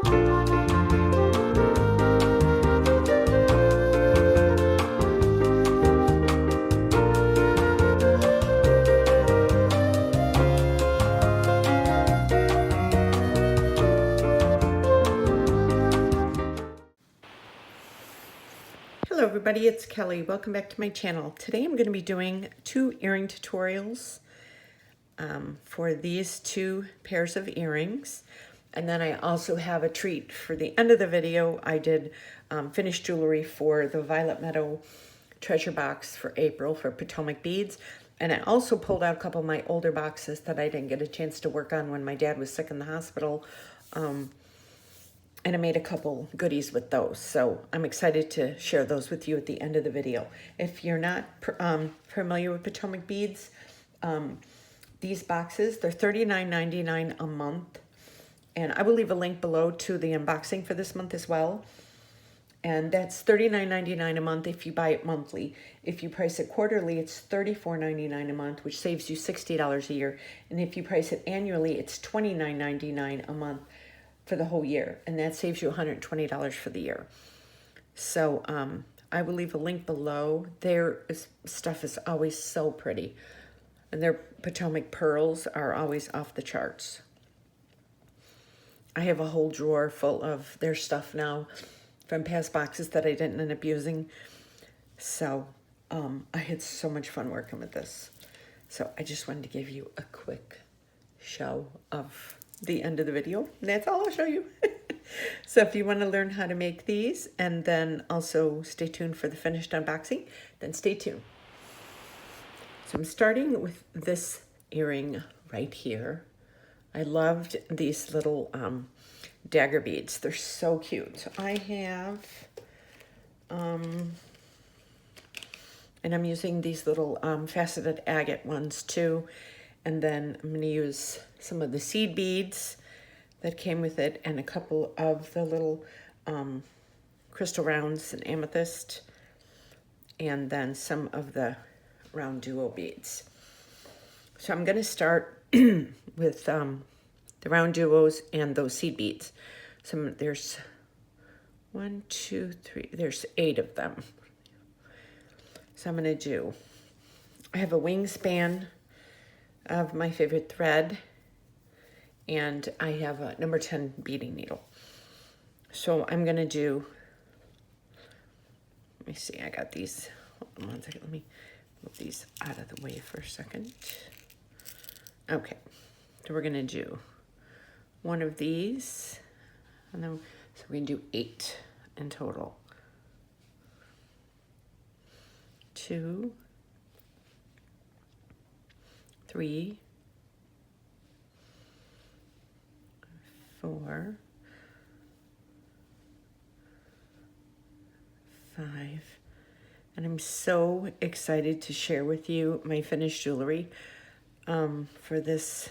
Hello everybody, it's Kelly. Welcome back to my channel. Today I'm going to be doing 2 earring tutorials for these 2 pairs of earrings. And then I also have a treat for the end of the video. I did finished jewelry for the Violet Meadow treasure box for April for Potomac beads. And I also pulled out a couple of my older boxes that I didn't get a chance to work on when my dad was sick in the hospital. And I made a couple goodies with those. So I'm excited to share those with you at the end of the video. If you're not familiar with Potomac beads, these boxes, they're $39.99 a month. And I will leave a link below to the unboxing for this month as well. And that's $39.99 a month if you buy it monthly. If you price it quarterly, it's $34.99 a month, which saves you $60 a year. And if you price it annually, it's $29.99 a month for the whole year, and that saves you $120 for the year. So I will leave a link below. Their stuff is always so pretty, and their Potomac pearls are always off the charts. I have a whole drawer full of their stuff now from past boxes that I didn't end up using. So I had so much fun working with this. So I just wanted to give you a quick show of the end of the video. That's all I'll show you. So if you want to learn how to make these and then also stay tuned for the finished unboxing, then stay tuned. So I'm starting with this earring right here. I loved these little dagger beads. They're so cute. So I have, and I'm using these little faceted agate ones too. And then I'm going to use some of the seed beads that came with it and a couple of the little crystal rounds and amethyst, and then some of the round duo beads. So I'm going to start with the round duos and those seed beads. There's 1, 2, 3, there's 8 of them. So I'm going to I have a wingspan of my favorite thread, and I have a number 10 beading needle. So I'm gonna do, let me see, I got these, hold on one second, let me move these out of the way for a second. Okay, so we're gonna do one of these, and then, so we're gonna do 8 in total. 2, 3, 4, 5, and I'm so excited to share with you my finished jewelry for this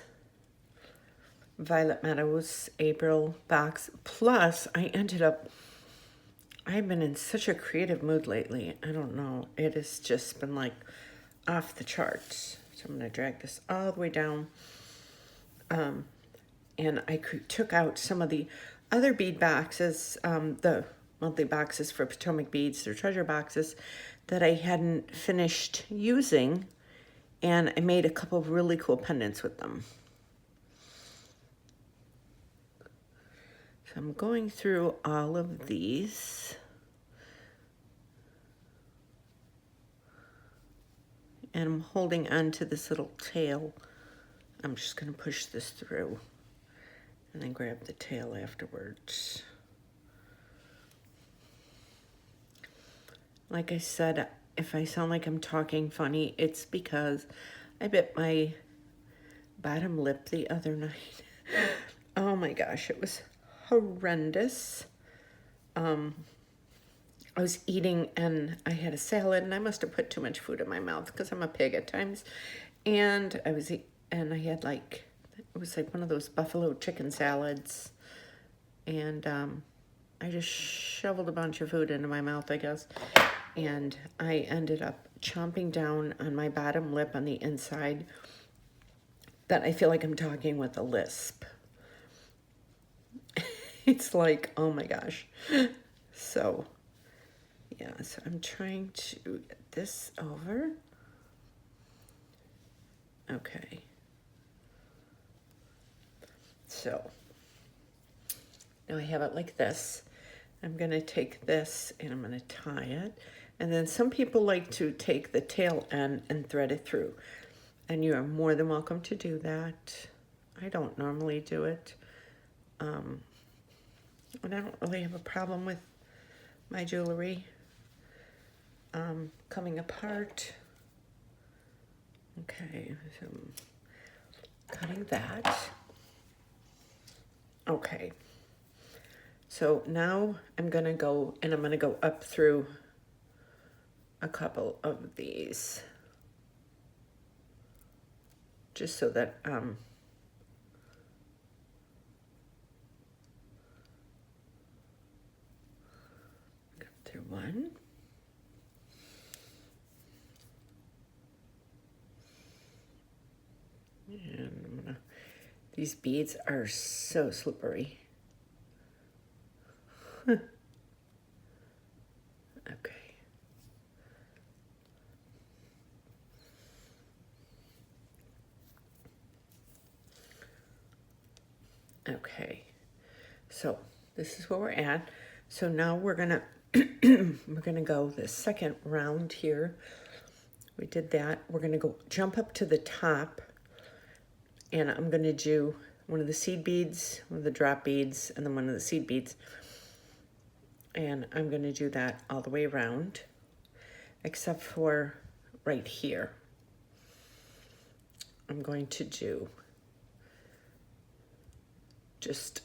Violet Meadows April box. Plus, I've been in such a creative mood lately. I don't know, it has just been like off the charts. So I'm going to drag this all the way down. And I took out some of the other bead boxes, the monthly boxes for Potomac beads, their treasure boxes, that I hadn't finished using. And I made a couple of really cool pendants with them. So I'm going through all of these. And I'm holding on to this little tail. I'm just going to push this through and then grab the tail afterwards. Like I said, if I sound like I'm talking funny, it's because I bit my bottom lip the other night. Oh my gosh, it was horrendous. I was eating and I had a salad, and I must have put too much food in my mouth because I'm a pig at times. And I had like, it was like one of those buffalo chicken salads. And I just shoveled a bunch of food into my mouth, I guess. And I ended up chomping down on my bottom lip on the inside, that I feel like I'm talking with a lisp. It's like, oh my gosh. So, yeah, so I'm trying to get this over. Okay. So, now I have it like this. I'm going to take this and I'm going to tie it. And then some people like to take the tail end and thread it through. And you are more than welcome to do that. I don't normally do it. And I don't really have a problem with my jewelry coming apart. Okay, so I'm cutting that. Okay. So now I'm going to go, and I'm going to go up through a couple of these. Just so that, go through one. And I'm gonna, these beads are so slippery. Okay. Okay. So this is where we're at. So now we're gonna we're gonna go the second round here. We did that. We're gonna go jump up to the top, and I'm gonna do one of the seed beads, one of the drop beads, and then one of the seed beads. And I'm going to do that all the way around, except for right here. I'm going to do just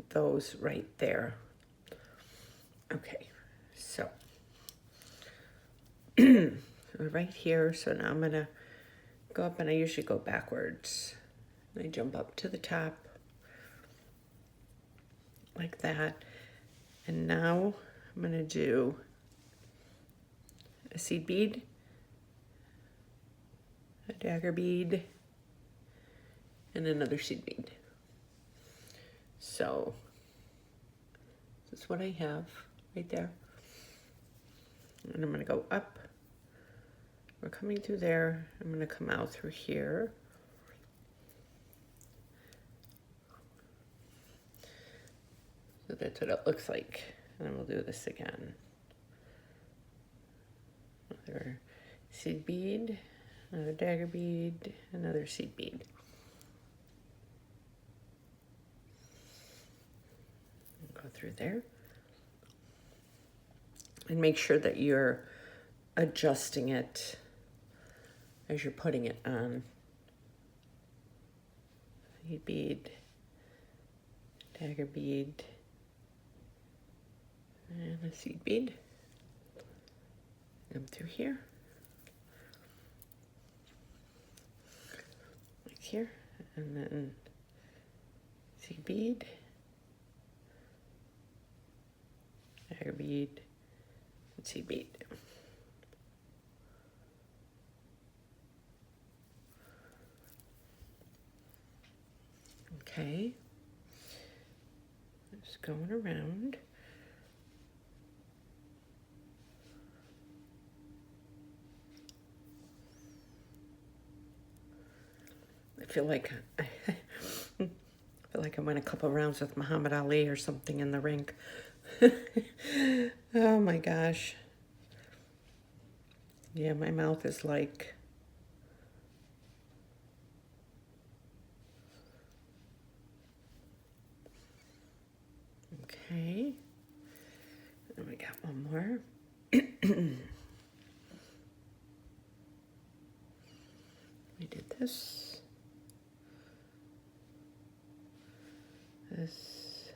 those right there. Okay, so we're right here. So now I'm going to go up, and I usually go backwards. I jump up to the top like that. And now I'm going to do a seed bead, a dagger bead, and another seed bead. So this is what I have right there. And I'm going to go up. We're coming through there. I'm going to come out through here. So that's what it looks like. And then we'll do this again. Another seed bead, another dagger bead, another seed bead. Go through there. And make sure that you're adjusting it as you're putting it on. Seed bead, dagger bead, and a seed bead. Come through here, like here, and then seed bead, dagger bead, and seed bead. Okay, just going around. I feel like I went a couple rounds with Muhammad Ali or something in the ring. Oh my gosh. Yeah, my mouth is like, okay. And we got one more. We did this. This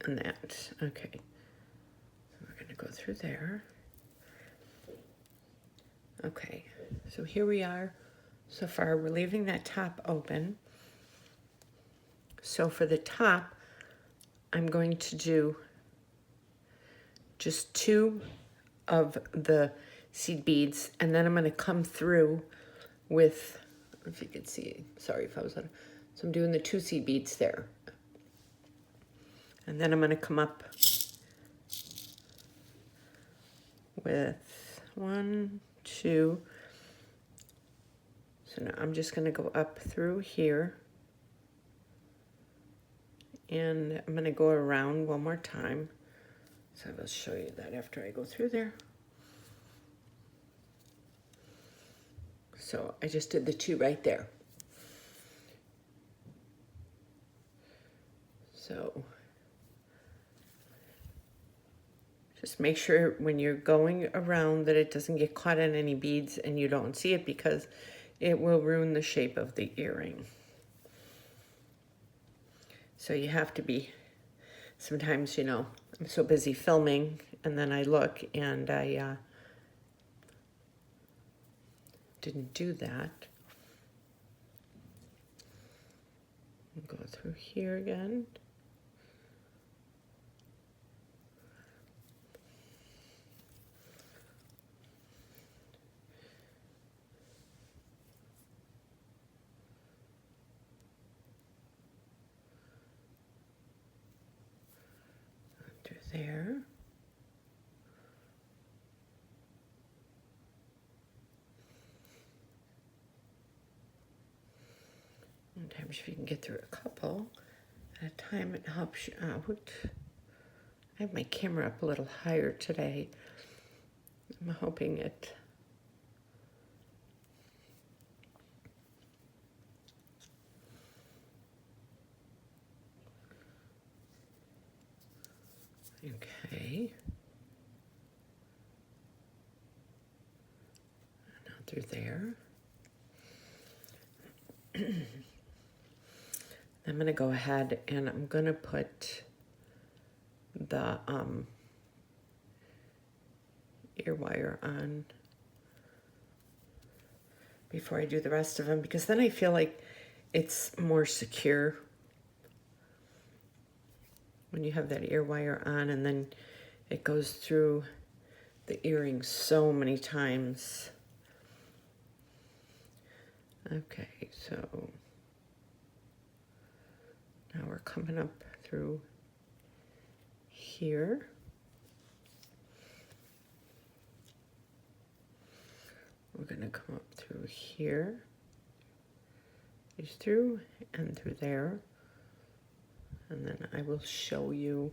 and that. Okay. So we're going to go through there. Okay. So here we are. So far, we're leaving that top open. So for the top, I'm going to do just 2 of the seed beads, and then I'm going to come through with, if you could see, sorry if I was on, so I'm doing the 2 seed beads there. And then I'm going to come up with 1, 2. So now I'm just going to go up through here. And I'm going to go around one more time. So I will show you that after I go through there. So I just did the 2 right there. So just make sure when you're going around that it doesn't get caught in any beads and you don't see it, because it will ruin the shape of the earring. So you have to be, sometimes, you know, I'm so busy filming and then I look and I didn't do that. Go through here again. Through there. Sometimes if you can get through a couple at a time, it helps you out. I have my camera up a little higher today. I'm hoping it okay. Now through there. I'm going to go ahead and I'm going to put the ear wire on before I do the rest of them, because then I feel like it's more secure when you have that ear wire on, and then it goes through the earring so many times. Okay, so now we're coming up through here. We're going to come up through here, through and through there, and then I will show you.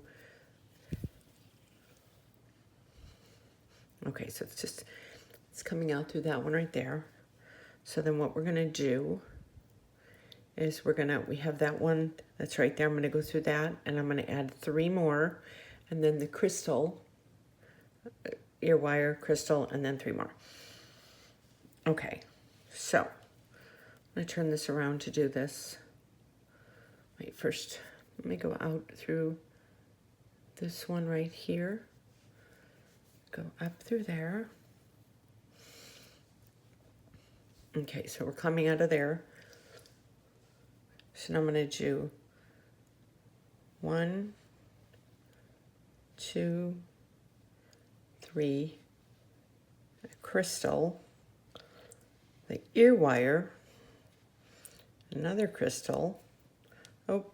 Okay, so it's coming out through that one right there. So then what we're going to do is we have that one that's right there. I'm going to go through that and I'm going to add 3 more, and then the crystal, ear wire, crystal, and then 3 more. Okay, so I'm going to turn this around to do this. Wait, first, let me go out through this one right here. Go up through there. Okay, so we're coming out of there. So now I'm going to do 1, 2, 3, a crystal, the ear wire, another crystal. Oh,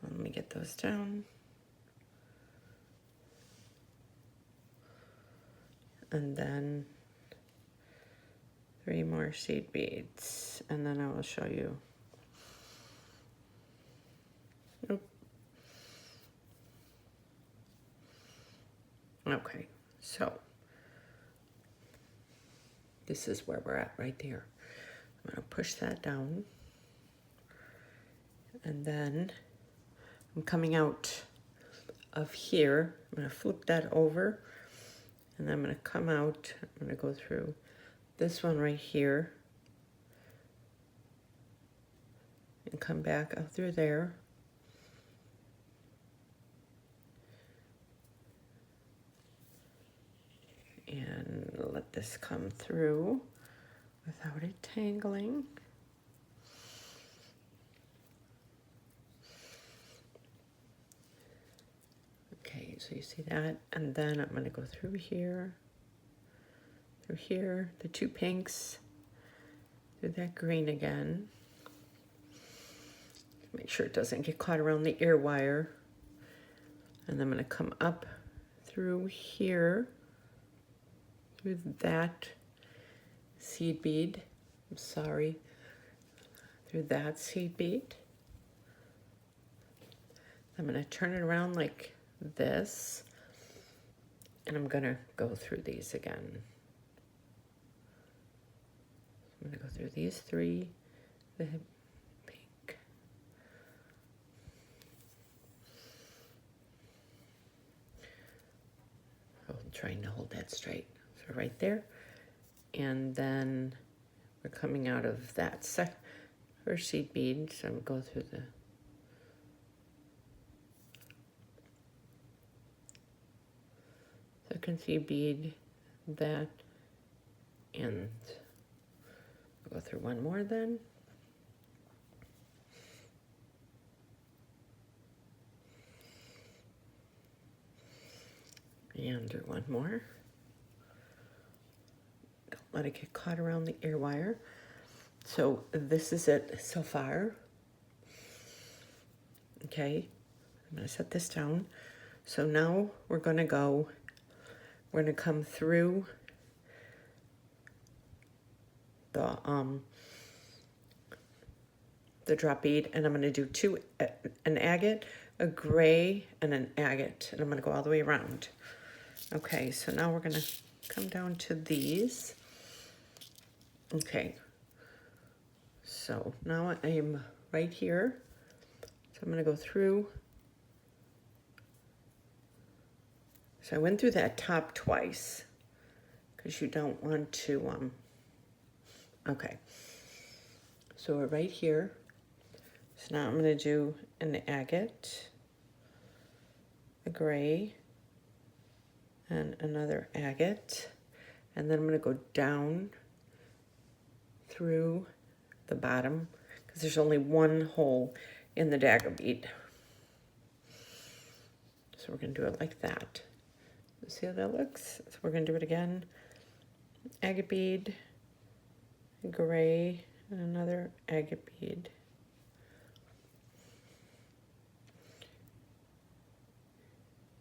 let me get those down. And then 3 more seed beads, and then I will show you. Nope. Okay, so this is where we're at right there. I'm going to push that down, and then I'm coming out of here. I'm going to flip that over, and I'm going to come out. I'm going to go through this one right here and come back up through there. And let this come through without it tangling. Okay, so you see that, and then I'm going to go through here, the 2 pinks, through that green again. My make sure it doesn't get caught around the ear wire. And I'm going to come up through here, through that seed bead. I'm sorry, through that seed bead. I'm going to turn it around like this, and I'm going to go through these again. I'm going to go through these three, the pink. I'm trying to hold that straight. So right there. And then we're coming out of that first seed bead, so I'm going to go through the second seed bead, that, and I'll go through one more then. And do one more. Don't let it get caught around the ear wire. So this is it so far. Okay, I'm going to set this down. So now we're going to come through the drop bead, and I'm going to do two, an agate, a gray, and an agate, and I'm going to go all the way around. Okay, so now we're going to come down to these. Okay, so now I am right here. So I'm going to go through. So I went through that top twice because you don't want to, okay. So we're right here. So now I'm going to do an agate, a gray, and another agate. And then I'm going to go down through the bottom because there's only one hole in the dagger bead. So we're going to do it like that. See how that looks? So we're going to do it again. Agate bead, gray, and another agate bead.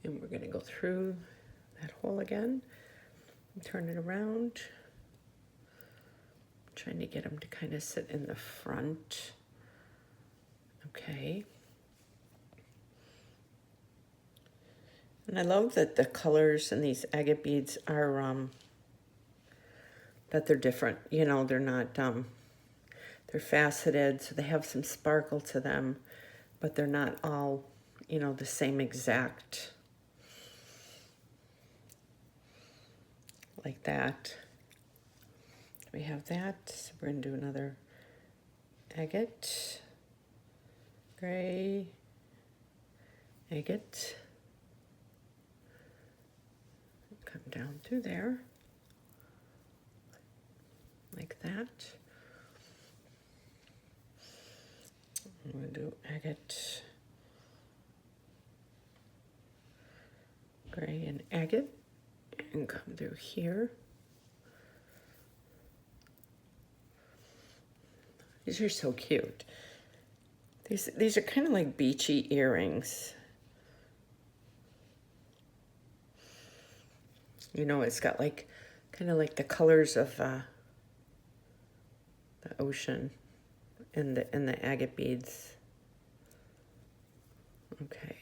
And we're going to go through that hole again and turn it around. I'm trying to get them to kind of sit in the front. Okay. And I love that the colors in these agate beads are, that they're different. You know, they're not, they're faceted, so they have some sparkle to them, but they're not all, you know, the same exact, like that. We have that, so we're going to do another agate, gray, agate. Come down through there, like that. I'm going to do agate, gray, and agate, and come through here. These are so cute. These are kind of like beachy earrings. You know, it's got like, kind of like the colors of the ocean in the agate beads. Okay,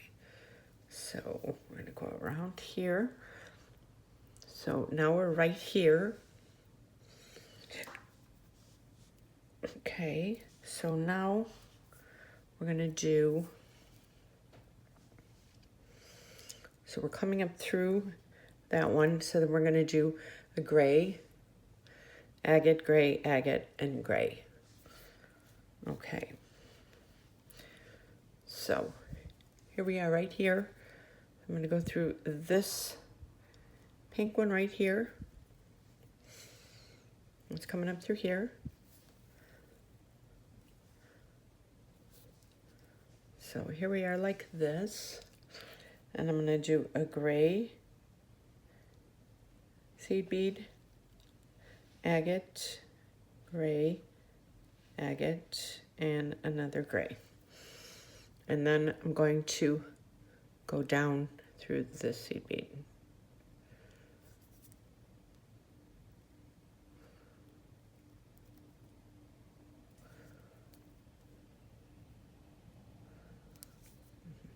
so we're gonna go around here. So now we're right here. Okay, so now we're gonna do, so we're coming up through that one, so then we're going to do a gray, agate, gray, agate, and gray. Okay. So here we are right here. I'm going to go through this pink one right here. It's coming up through here. So here we are like this. And I'm going to do a gray, seed bead, agate, gray, agate, and another gray. And then I'm going to go down through the seed bead.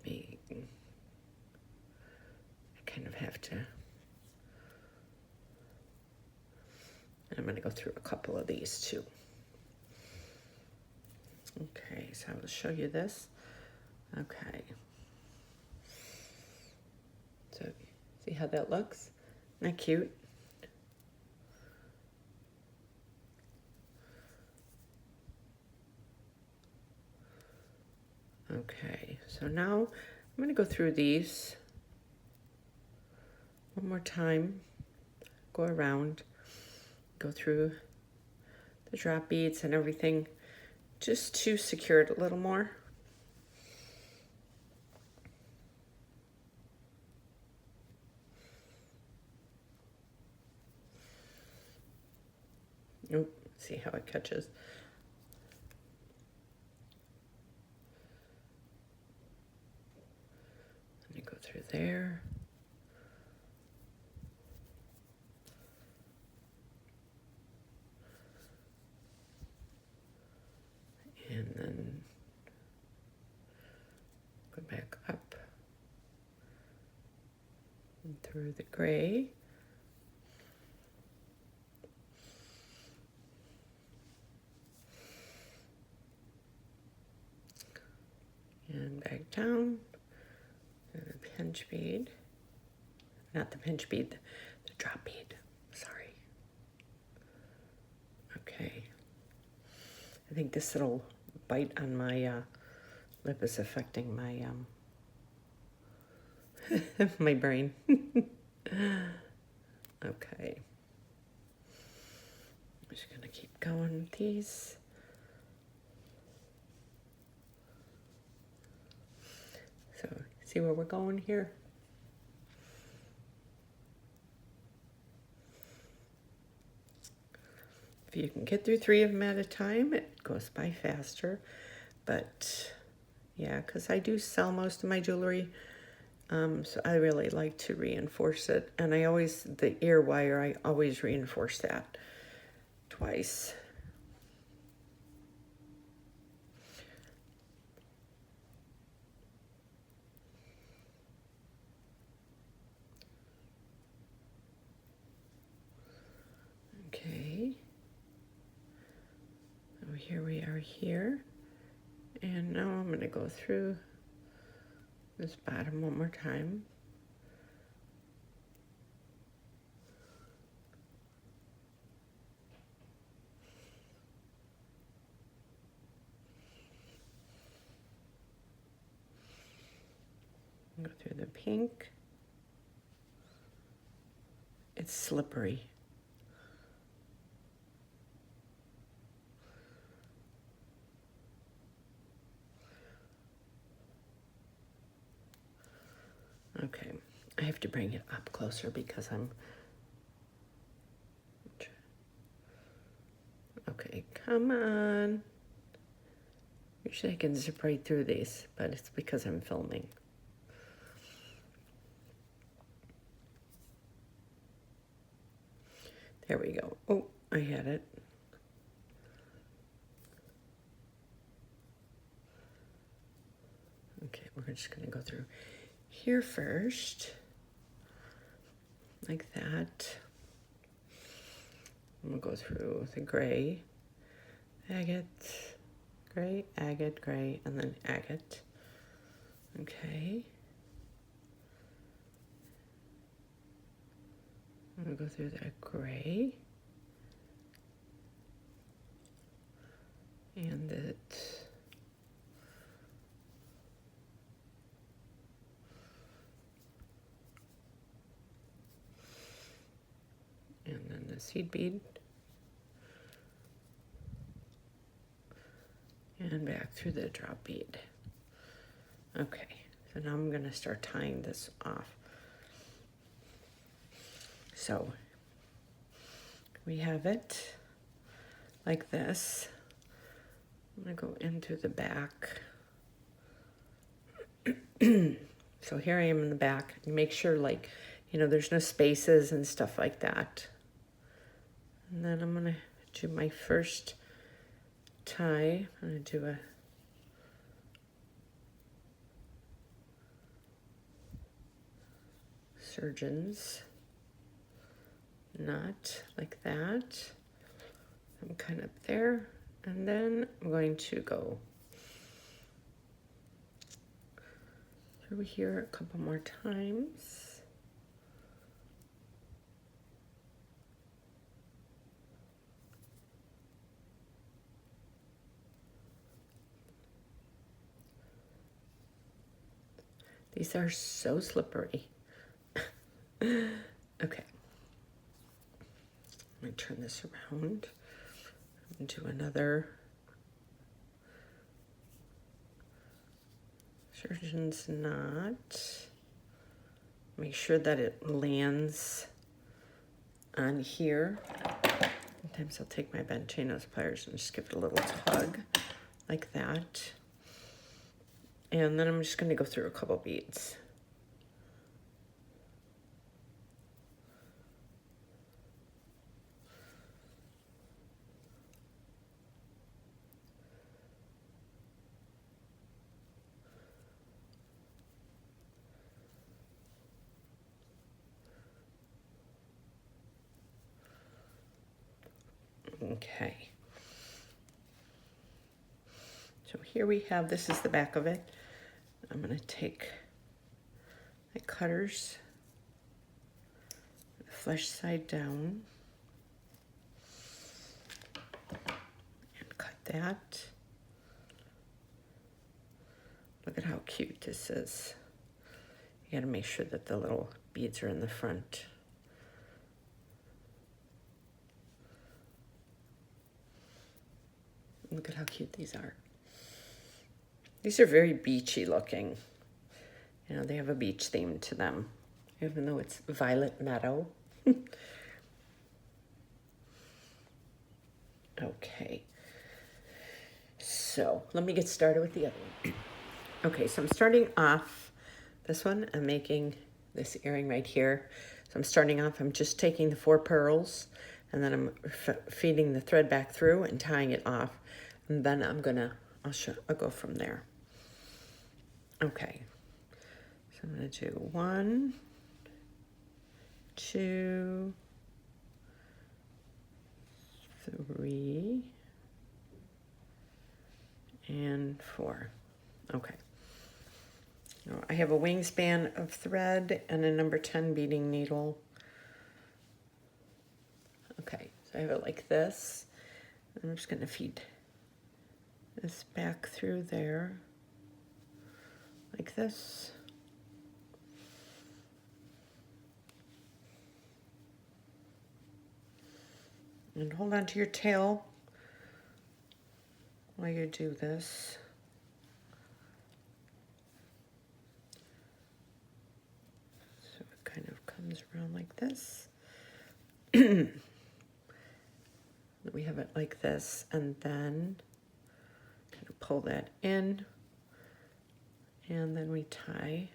I kind of have to. And I'm going to go through a couple of these too. Okay, so I will show you this. Okay. So, see how that looks? Isn't that cute? Okay, so now I'm going to go through these one more time, go around, go through the drop beads and everything just to secure it a little more. Oh, see how it catches. Let me go through there. And then go back up and through the gray. And back down to the pinch bead. Not the pinch bead, the drop bead. Sorry. Okay. I think this little bite on my lip is affecting my my brain. Okay. I'm just gonna keep going with these. So, see where we're going here? If you can get through 3 of them at a time, it goes by faster. But yeah, because I do sell most of my jewelry, so I really like to reinforce it. And I always, the ear wire, I always reinforce that twice. Okay. So here we are here. And now I'm going to go through this bottom one more time. Go through the pink. It's slippery. Okay, I have to bring it up closer because I'm... Okay, come on. Usually I can zip right through these, but it's because I'm filming. There we go. Oh, I had it. Okay, we're just gonna go through here first, like that. I'm gonna go through the gray, agate, gray, agate, gray, and then agate. Okay. I'm gonna go through that gray. And it. And then the seed bead. And back through the drop bead. Okay, so now I'm gonna start tying this off. So we have it like this. I'm gonna go into the back So here I am in the back. You make sure, like, you know, there's no spaces and stuff like that. And then I'm going to do my first tie. I'm going to do a surgeon's knot like that. I'm kind of there. And then I'm going to go through here a couple more times. These are so slippery. Okay. Let me turn this around and do another surgeon's knot. Make sure that it lands on here. Sometimes I'll take my BNJewelry pliers and just give it a little tug like that. And then I'm just going to go through a couple beads. Okay. So here we have, this is the back of it. I'm going to take my cutters, the flesh side down, and cut that. Look at how cute this is. You got to make sure that the little beads are in the front. Look at how cute these are. These are very beachy looking. You know, they have a beach theme to them, even though it's violet meadow. Okay. So let me get started with the other one. Okay, so I'm starting off this one. I'm making this earring right here. So I'm starting off, I'm just taking the 4 pearls and then I'm feeding the thread back through and tying it off. And then I'll go from there. Okay, so I'm going to do 1, 2, 3, and 4. Okay. Now I have a wingspan of thread and a number 10 beading needle. Okay, so I have it like this. And I'm just going to feed this back through there. Like this. And hold on to your tail while you do this. So it kind of comes around like this. We have it like this, and then kind of pull that in. And then we tie.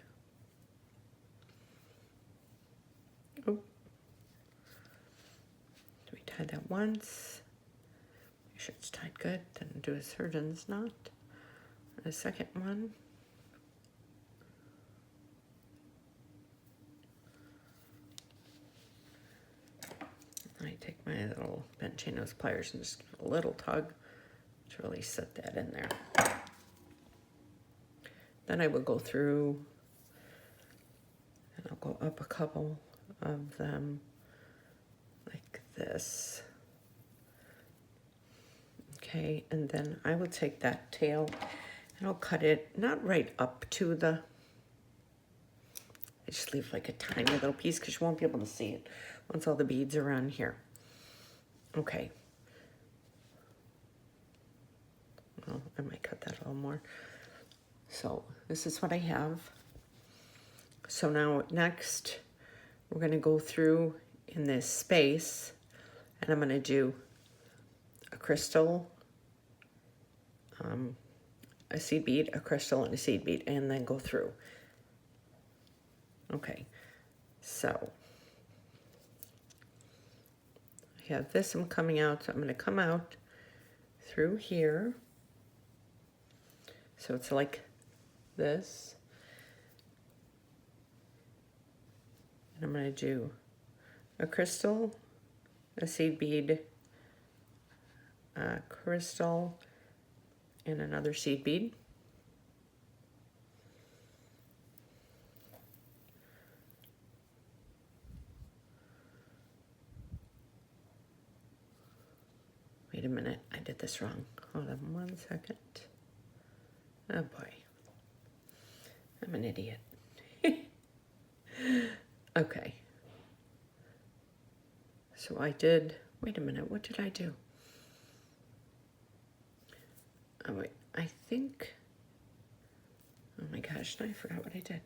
Oh. We tie that once. Make sure it's tied good. Then do a surgeon's knot. A second one. I take my little BNJewelry pliers and just give it a little tug to really set that in there. Then I will go through and I'll go up a couple of them like this. Okay, and then I will take that tail and I'll cut it not right up to the, I just leave like a tiny little piece because you won't be able to see it once all the beads are on here. Okay. Well, I might cut that a little more. So this is what I have. So now next, we're going to go through in this space, and I'm going to do a crystal a seed bead, a crystal, and a seed bead, and then go through. Okay, so I have this one coming out, so I'm going to come out through here. So it's like this. And I'm going to do a crystal, a seed bead, a crystal, and another seed bead. Wait a minute, I did this wrong. Hold on 1 second. Oh boy, I'm an idiot. Okay. So I did, wait a minute, what did I do? Oh wait, I think, oh my gosh, now I forgot what I did.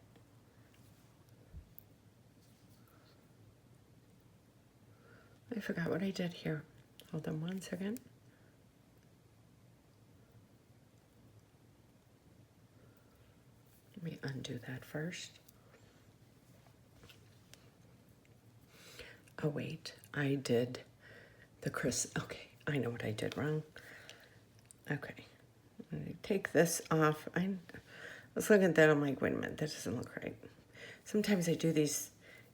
I forgot what I did here. Hold on 1 second. Let me undo that first. Oh wait, I did the okay, I know what I did wrong. Okay, I'm gonna take this off. I was looking at that, I'm like, wait a minute, that doesn't look right. Sometimes I do these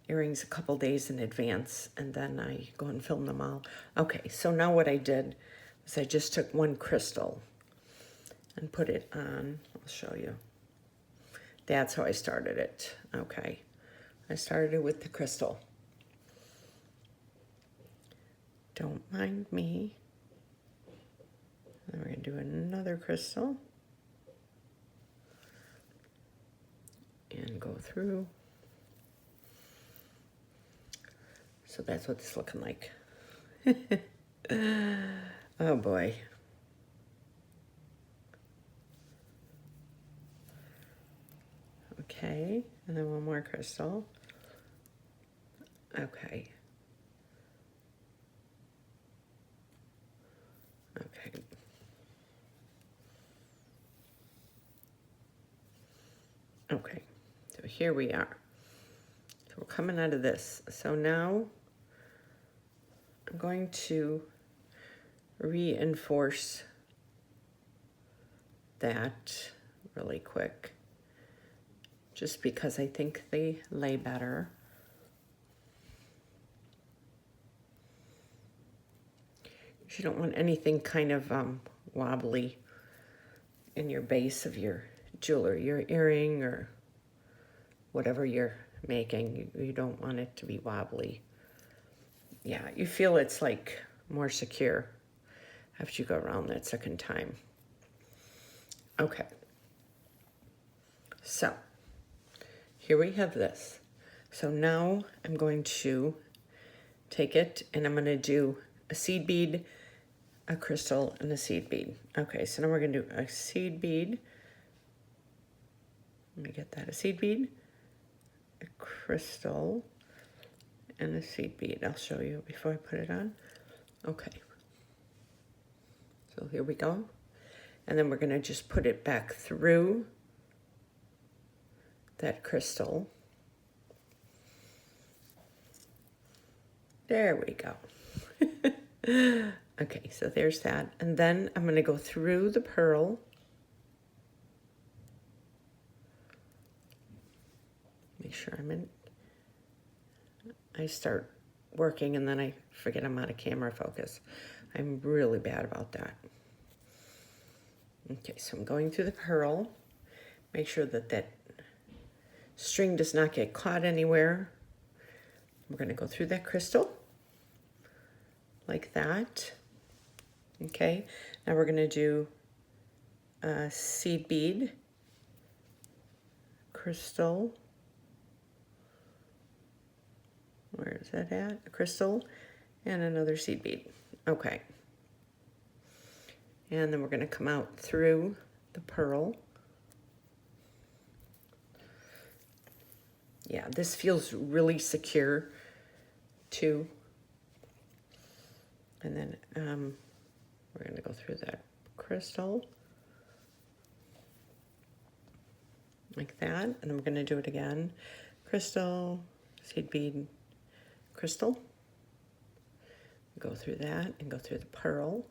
earrings a couple days in advance and then I go and film them all. Okay, so now what I did was I just took one crystal and put it on. I'll show you. That's how I started it. Okay, I started with the crystal. Don't mind me. Then we're going to do another crystal and go through. So that's what it's looking like. Oh boy. Okay, and then one more crystal. Okay. Okay. Okay, so here we are. So we're coming out of this. So now I'm going to reinforce that really quick, just because I think they lay better. You don't want anything kind of wobbly in your base of your jewelry, your earring or whatever you're making. You don't want it to be wobbly. Yeah, you feel it's like more secure after you go around that second time. Okay. So here we have this. So now I'm going to take it and I'm going to do a seed bead, a crystal, and a seed bead. Okay, so now we're going to do a seed bead. Let me get that. A seed bead, a crystal, and a seed bead. I'll show you before I put it on. Okay. So here we go. And then we're going to just put it back through that crystal. There we go. Okay, so there's that. And then I'm going to go through the pearl. Make sure I'm in. I start working and then I forget I'm out of camera focus. I'm really bad about that. Okay, so I'm going through the pearl. Make sure that that string does not get caught anywhere. We're going to go through that crystal like that. Okay, now we're going to do a seed bead, crystal. Where is that at? A crystal and another seed bead. Okay. And then we're going to come out through the pearl. Yeah, this feels really secure too. And then we're going to go through that crystal. like that. And I'm going to do it again. Crystal, seed bead, crystal. Go through that and go through the pearl.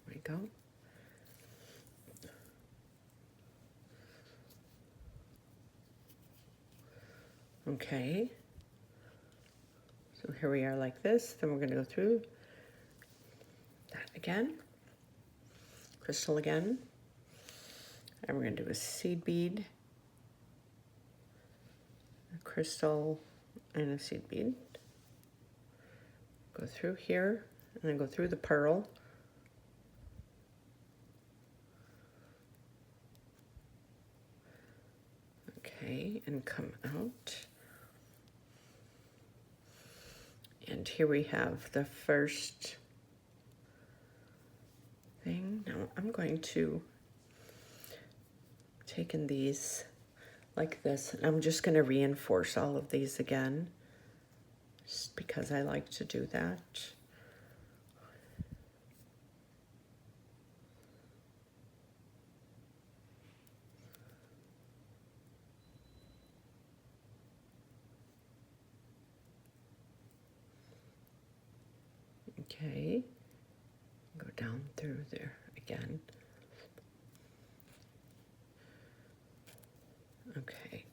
There we go. Okay. So here we are like this. Then we're going to go through that again. Crystal again. And we're going to do a seed bead, a crystal, and a seed bead. Go through here, and then go through the pearl. Okay, and come out. And here we have the first thing. Now I'm going to take in these like this, and I'm just going to reinforce all of these again, just because I like to do that. Okay, go down through there again. Okay.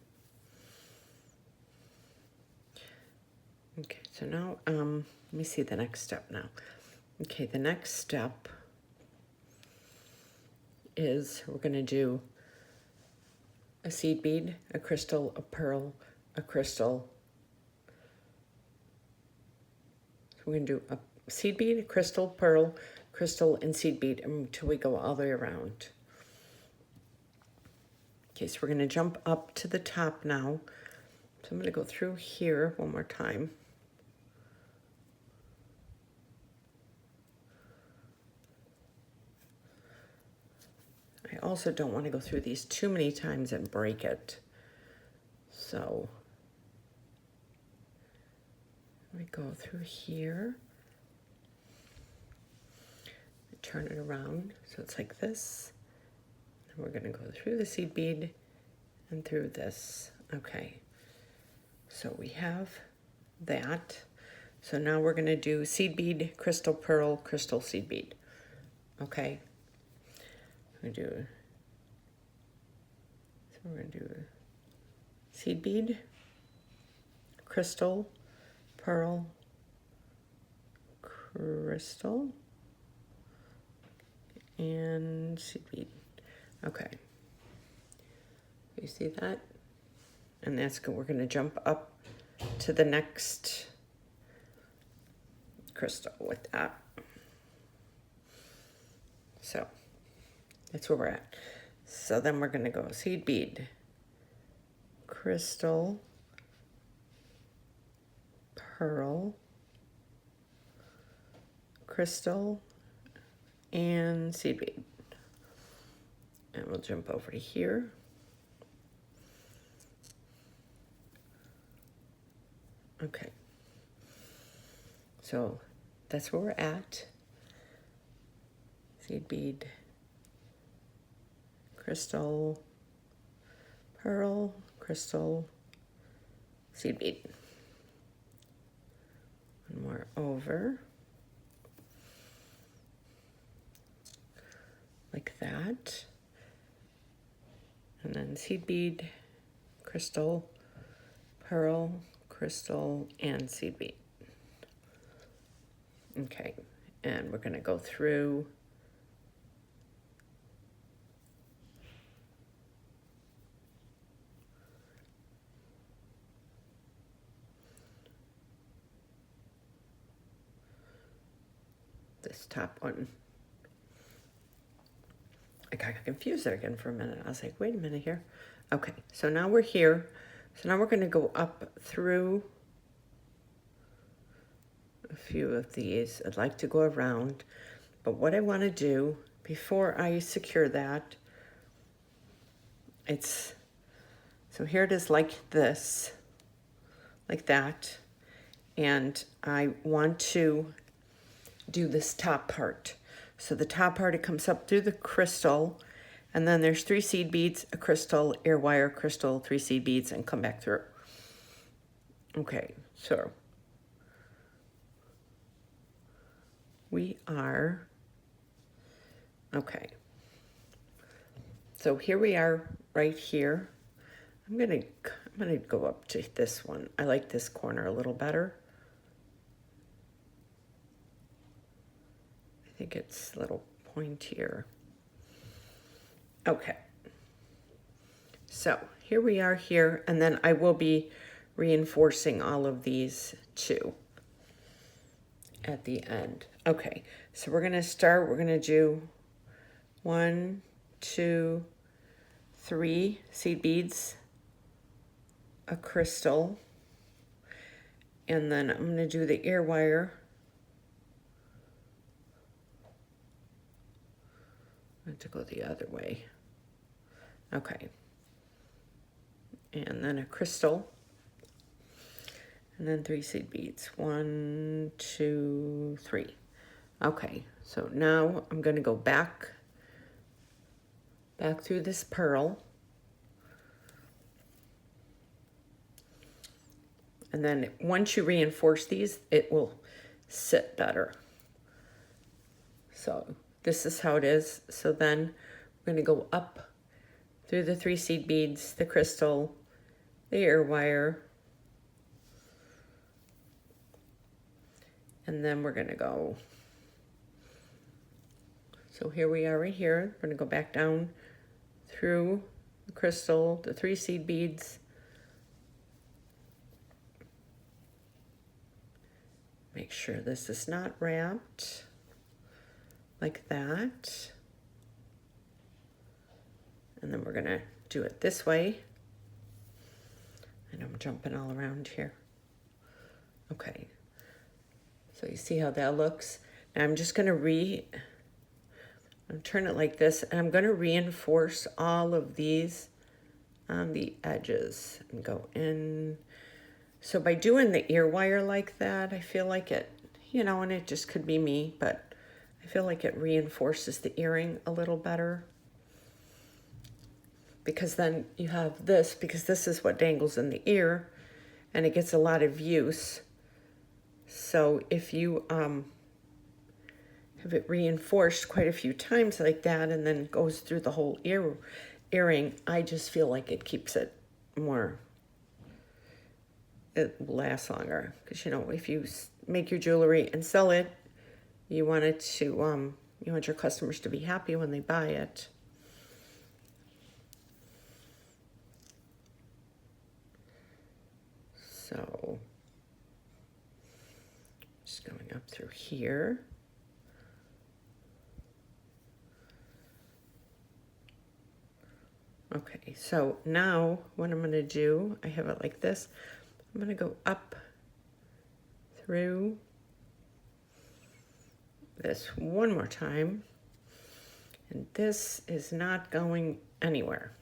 Okay, so now, let me see the next step now. Okay, the next step is we're going to do a seed bead, a crystal, a pearl, a crystal. So we're going to do a seed bead, a crystal, pearl, crystal, and seed bead until we go all the way around. Okay, so we're going to jump up to the top now. So I'm going to go through here one more time. I also don't want to go through these too many times and break it. So we go through here. Turn it around so it's like this. And we're going to go through the seed bead and through this. Okay, so we have that. So now we're going to do seed bead, crystal, pearl, crystal, seed bead. Okay, we're going to do, so we're going to do seed bead, crystal, pearl, crystal, and seed bead. Okay, you see that? And that's good. We're going to jump up to the next crystal with that. So that's where we're at. So then we're going to go seed bead, crystal, pearl, crystal, and seed bead. And we'll jump over to here. Okay. So that's where we're at. Seed bead, crystal, pearl, crystal, seed bead. One more over. Like that. And then seed bead, crystal, pearl, crystal, and seed bead. Okay, and we're going to go through this top one. I got confused there again for a minute. I was like, wait a minute here. Okay, so now we're here. So now we're going to go up through a few of these. I'd like to go around, but what I want to do before I secure that, so here it is like this, like that, and I want to do this top part. So the top part, it comes up through the crystal, and then there's 3 seed beads, a crystal, ear wire, crystal, 3 seed beads, and come back through. Okay, so we are, okay. So here we are right here. I'm gonna go up to this one. I like this corner a little better. I think it's a little pointier. Okay. So here we are here, and then I will be reinforcing all of these too at the end. Okay, so we're gonna do 1, 2, 3 seed beads, a crystal, and then I'm gonna do the ear wire. I have to go the other way. Okay. And then a crystal. And then 3 seed beads. 1, 2, 3. Okay, so now I'm going to go back through this pearl. And then once you reinforce these, it will sit better. So this is how it is. So then we're going to go up through the 3 seed beads, the crystal, the ear wire, and then we're going to go, so here we are right here. We're going to go back down through the crystal, the 3 seed beads, make sure this is not wrapped like that. And then we're going to do it this way. And I'm jumping all around here. Okay. So you see how that looks? Now I'm just going to turn it like this, and I'm going to reinforce all of these on the edges and go in. So by doing the ear wire like that, I feel like it, you know, and it just could be me, but I feel like it reinforces the earring a little better. Because then you have this, because this is what dangles in the ear, and it gets a lot of use. So if you have it reinforced quite a few times like that, and then goes through the whole earring, I just feel like it keeps it more, it will last longer. Because, you know, if you make your jewelry and sell it, you want it to, you want your customers to be happy when they buy it. So, just going up through here. Okay, so now what I'm going to do, I have it like this. I'm going to go up through this one more time. And this is not going anywhere.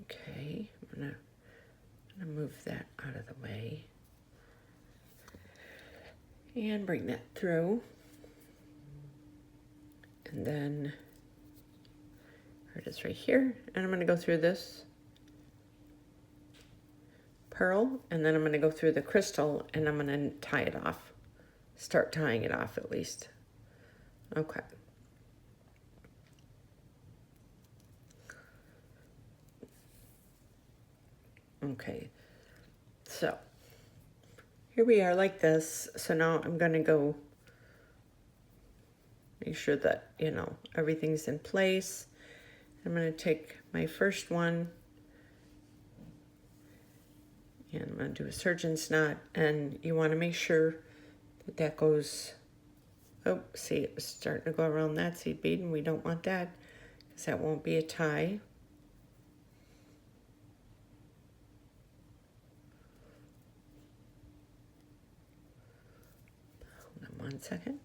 Okay, I'm gonna move that out of the way and bring that through. And then here it is right here. And I'm gonna go through this pearl, and then I'm gonna go through the crystal, and I'm gonna tie it off. Start tying it off at least. Okay. Okay, so here we are like this. So now I'm going to go make sure that, you know, everything's in place. I'm going to take my first one and I'm going to do a surgeon's knot, and you want to make sure that that goes, oh, see, it was starting to go around that seed bead, and we don't want that because that won't be a tie. Hold on 1 second.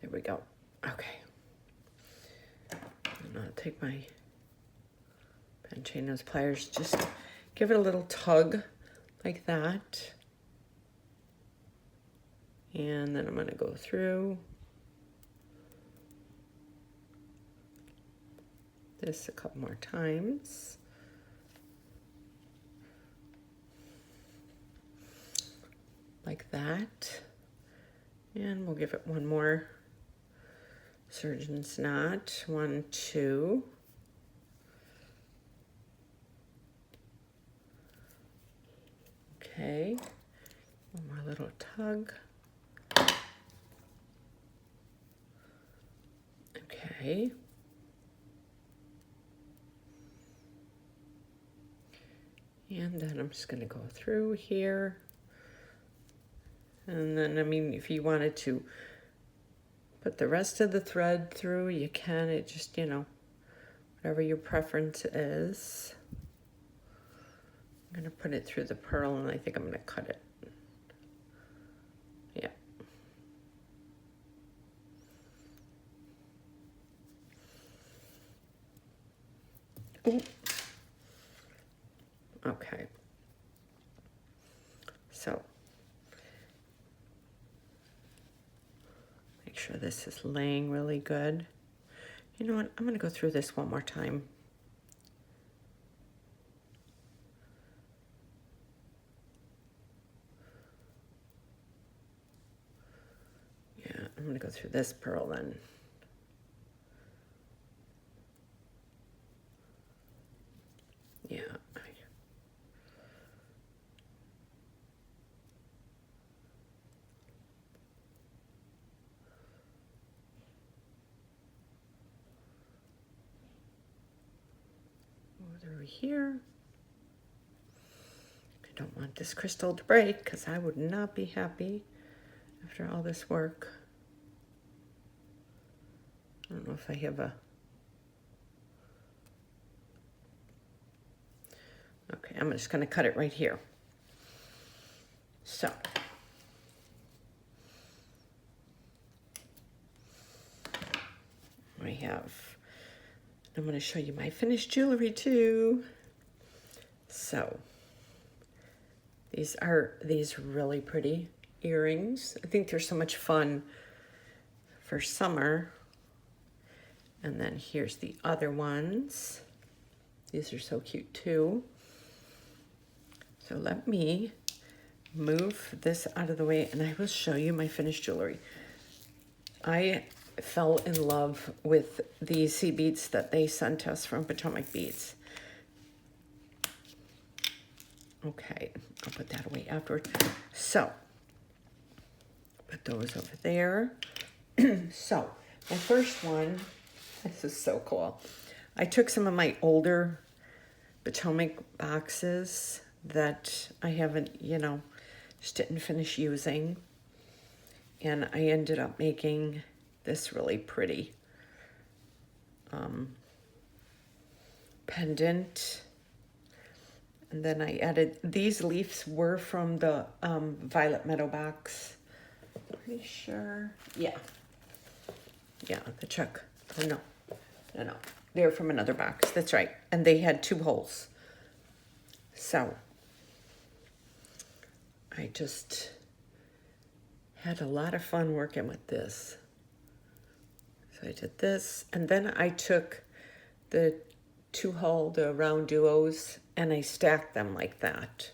There we go. Okay. I'll take my pen chain nose pliers, just give it a little tug like that. And then I'm going to go through this a couple more times. Like that. And we'll give it one more surgeon's knot. 1, 2. Okay. One more little tug. Okay. And then I'm just going to go through here. And then, I mean, if you wanted to put the rest of the thread through, you can. It just, you know, whatever your preference is. I'm going to put it through the pearl, and I think I'm going to cut it. Yeah. Ooh. Okay. So, make sure this is laying really good. You know what? I'm going to go through this one more time. Yeah, I'm going to go through this pearl then. Yeah. Through here. I don't want this crystal to break because I would not be happy after all this work. I don't know if I have a... Okay, I'm just going to cut it right here. So. I have... I'm going to show you my finished jewelry too. So, these are these really pretty earrings. I think they're so much fun for summer. And then here's the other ones. These are so cute too. So let me move this out of the way and I will show you my finished jewelry. I fell in love with these seed beads that they sent us from Potomac Beads. Okay, I'll put that away afterwards. So, put those over there. So, my first one, this is so cool. I took some of my older Potomac boxes that I haven't, you know, just didn't finish using. And I ended up making this really pretty pendant. And then I added, these leaves were from the Violet Meadow box. Pretty sure. Yeah. Yeah, the Czech. Oh, no. They're from another box. That's right. And they had 2 holes. So I just had a lot of fun working with this. So I did this, and then I took the 2-hole, the round duos, and I stacked them like that.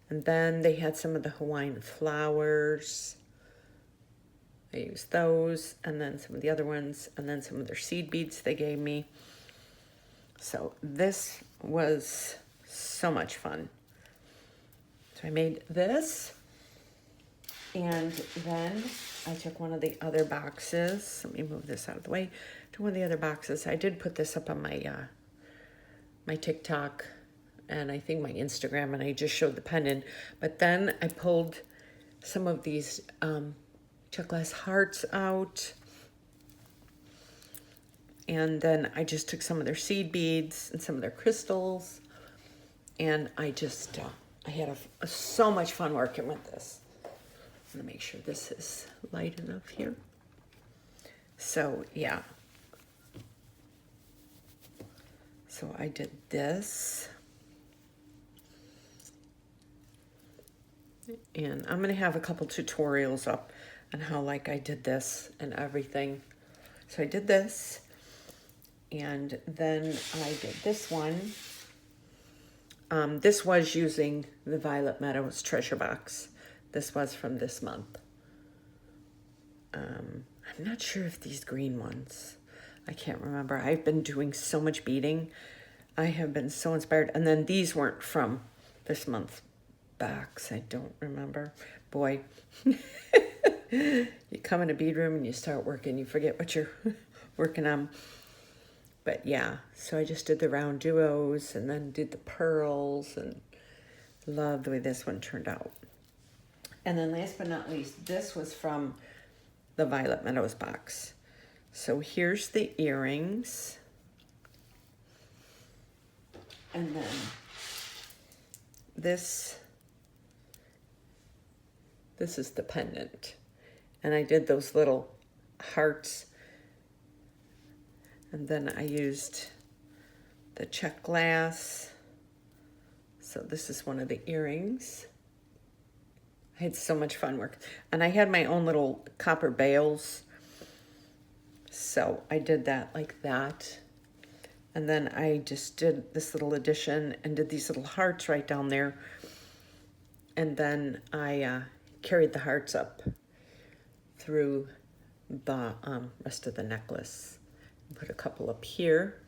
And then they had some of the Hawaiian flowers. I used those, and then some of the other ones, and then some of their seed beads they gave me. So this was so much fun. So I made this, and then I took one of the other boxes. Let me move this out of the way. To one of the other boxes. I did put this up on my my TikTok and I think my Instagram, and I just showed the pendant. But then I pulled some of these Czech glass hearts out. And then I just took some of their seed beads and some of their crystals. And I just, I had so much fun working with this. I'm gonna make sure this is light enough here. So yeah. So I did this. And I'm going to have a couple tutorials up on how like I did this and everything. So I did this, and then I did this one. This was using the Violet Meadows treasure box. This was from this month. I'm not sure if these green ones, I can't remember. I've been doing so much beading. I have been so inspired. And then these weren't from this month's box. I don't remember. Boy, you come in a bead room and you start working, you forget what you're working on. But yeah, so I just did the round duos and then did the pearls, and love the way this one turned out. And then last but not least, this was from the Violet Meadows box. So here's the earrings. And then this is the pendant. And I did those little hearts. And then I used the Czech glass. So this is one of the earrings. I had so much fun work. And I had my own little copper bales. So I did that like that. And then I just did this little addition and did these little hearts right down there. And then I carried the hearts up through the rest of the necklace. Put a couple up here.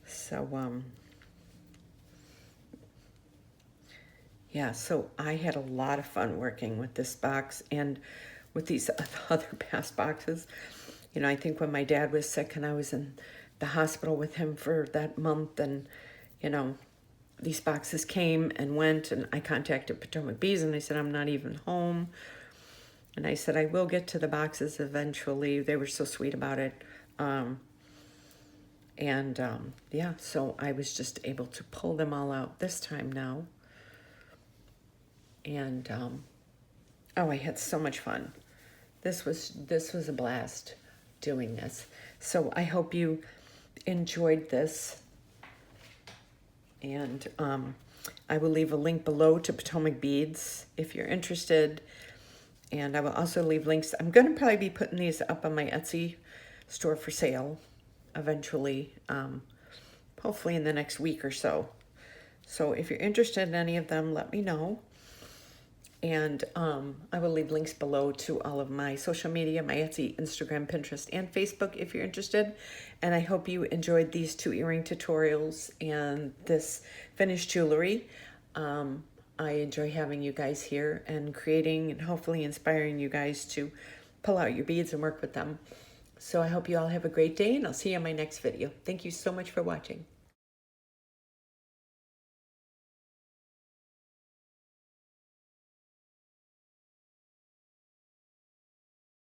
So, yeah, so I had a lot of fun working with this box and with these other past boxes. You know, I think when my dad was sick and I was in the hospital with him for that month, and, you know, these boxes came and went, and I contacted Potomac Bees and I said, I'm not even home. And I said, I will get to the boxes eventually. They were so sweet about it. Yeah, so I was just able to pull them all out this time now. And, oh, I had so much fun. This was a blast doing this. So I hope you enjoyed this. And I will leave a link below to Potomac Beads if you're interested. And I will also leave links. I'm going to probably be putting these up on my Etsy store for sale eventually, hopefully in the next week or so. So if you're interested in any of them, let me know. And I will leave links below to all of my social media, my Etsy, Instagram, Pinterest, and Facebook if you're interested. And I hope you enjoyed these 2 earring tutorials and this finished jewelry. I enjoy having you guys here and creating and hopefully inspiring you guys to pull out your beads and work with them. So I hope you all have a great day, and I'll see you in my next video. Thank you so much for watching.